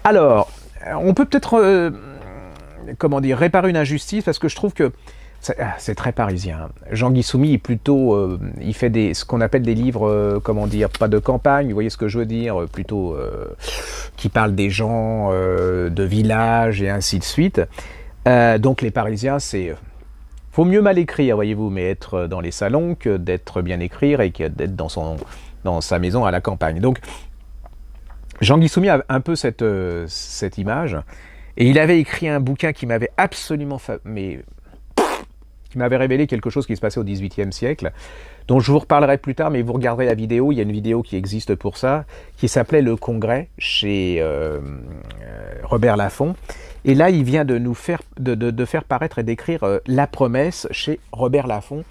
Alors, on peut peut-être, comment dire, réparer une injustice, parce que je trouve que c'est très parisien. Jean-Guy Soumy est plutôt, il fait ce qu'on appelle des livres, comment dire, pas de campagne, vous voyez ce que je veux dire, plutôt qui parlent des gens, de villages et ainsi de suite. Donc les Parisiens, faut mieux mal écrire, voyez-vous, mais être dans les salons que d'être bien écrire et que d'être dans sa maison à la campagne. Donc Jean-Guy Soumy a un peu cette image, et il avait écrit un bouquin qui m'avait absolument qui m'avait révélé quelque chose qui se passait au XVIIIe siècle, dont je vous reparlerai plus tard, mais vous regarderez la vidéo, il y a une vidéo qui existe pour ça, qui s'appelait Le Congrès, chez Robert Laffont. Et là, il vient de nous faire paraître et d'écrire La Promesse chez Robert Laffont.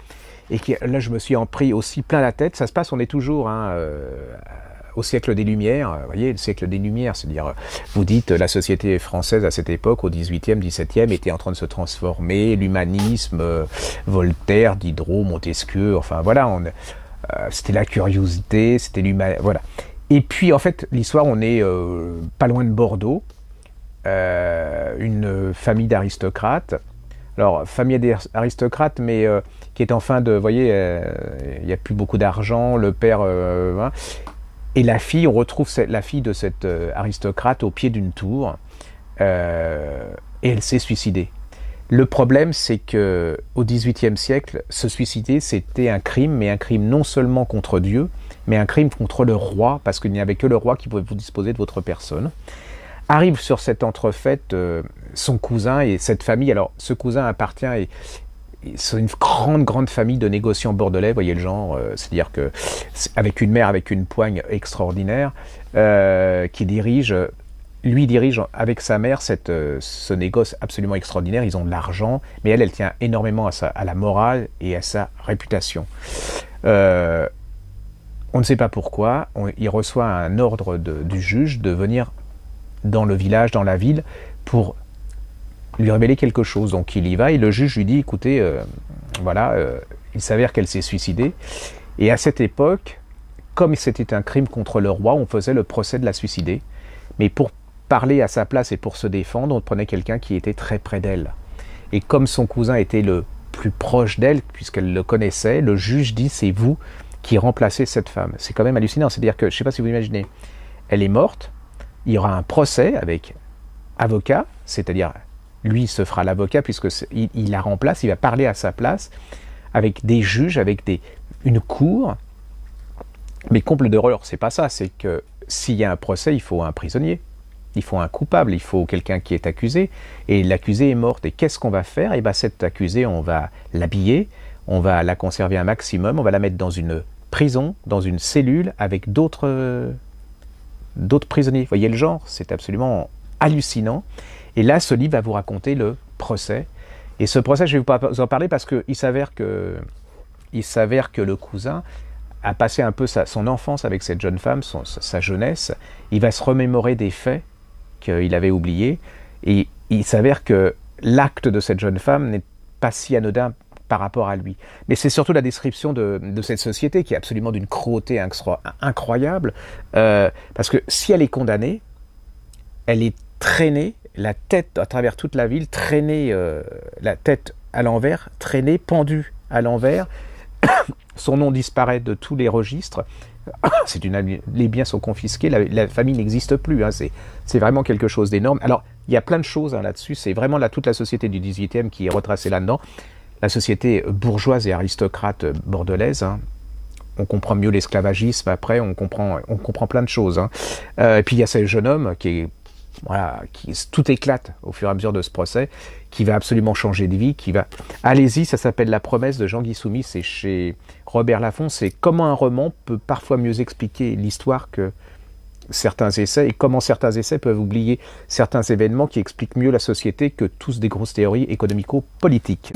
Et là, je me suis en pris aussi plein la tête. Ça se passe, on est toujours au siècle des Lumières. Vous voyez, le siècle des Lumières, c'est-à-dire, vous dites, la société française à cette époque, au XVIIIe, XVIIe, était en train de se transformer. L'humanisme, Voltaire, Diderot, Montesquieu, enfin voilà, c'était la curiosité, c'était voilà. Et puis, en fait, l'histoire, on est pas loin de Bordeaux. Une famille d'aristocrates. Alors, famille d'aristocrates, mais qui est en fin de... Vous voyez, il n'y a plus beaucoup d'argent, le père... Hein, et la fille, on retrouve la fille de cet aristocrate au pied d'une tour, et elle s'est suicidée. Le problème, c'est que au XVIIIe siècle, se suicider, c'était un crime, mais un crime non seulement contre Dieu, mais un crime contre le roi, parce qu'il n'y avait que le roi qui pouvait vous disposer de votre personne. Arrive sur cette entrefaite son cousin et cette famille. Alors, ce cousin appartient, c'est une grande famille de négociants bordelais, voyez le genre, c'est-à-dire que avec une mère avec une poigne extraordinaire, qui dirige avec sa mère ce négoce absolument extraordinaire. Ils ont de l'argent, mais elle tient énormément à la morale et à sa réputation. On ne sait pas pourquoi, il reçoit un ordre du juge de venir dans le village, dans la ville, pour lui révéler quelque chose. Donc il y va, et le juge lui dit, écoutez, il s'avère qu'elle s'est suicidée, et à cette époque, comme c'était un crime contre le roi, on faisait le procès de la suicidée, mais pour parler à sa place et pour se défendre, on prenait quelqu'un qui était très près d'elle. Et comme son cousin était le plus proche d'elle, puisqu'elle le connaissait, le juge dit, c'est vous qui remplacez cette femme. C'est quand même hallucinant, c'est-à-dire que, je ne sais pas si vous imaginez, elle est morte, il y aura un procès avec avocat, c'est-à-dire lui se fera l'avocat puisqu'il la remplace, il va parler à sa place avec des juges, avec une cour. Mais comble d'horreur, c'est pas ça, c'est que s'il y a un procès, il faut un prisonnier, il faut un coupable, il faut quelqu'un qui est accusé, et l'accusé est morte. Et qu'est-ce qu'on va faire? Et bien cet accusé, on va l'habiller, on va la conserver un maximum, on va la mettre dans une prison, dans une cellule avec d'autres prisonniers. Vous voyez le genre, c'est absolument hallucinant. Et là, ce livre va vous raconter le procès. Et ce procès, je ne vais vous en parler parce qu'il s'avère que le cousin a passé un peu son enfance avec cette jeune femme, sa jeunesse. Il va se remémorer des faits qu'il avait oubliés. Et il s'avère que l'acte de cette jeune femme n'est pas si anodin par rapport à lui. Mais c'est surtout la description de cette société qui est absolument d'une cruauté incroyable, parce que si elle est condamnée, elle est traînée, la tête à travers toute la ville, traînée, la tête à l'envers, traînée, pendue à l'envers, son nom disparaît de tous les registres, les biens sont confisqués, la famille n'existe plus, hein, c'est vraiment quelque chose d'énorme. Alors, il y a plein de choses là-dessus, c'est vraiment toute la société du XVIIIe qui est retracée là-dedans. La société bourgeoise et aristocrate bordelaise, hein. On comprend mieux l'esclavagisme après, on comprend plein de choses. Hein. Et puis il y a ce jeune homme qui tout éclate au fur et à mesure de ce procès, qui va absolument changer de vie, Allez-y, ça s'appelle La Promesse de Jean-Guy Soumy, c'est chez Robert Laffont. C'est comment un roman peut parfois mieux expliquer l'histoire que certains essais, et comment certains essais peuvent oublier certains événements qui expliquent mieux la société que tous des grosses théories économico-politiques.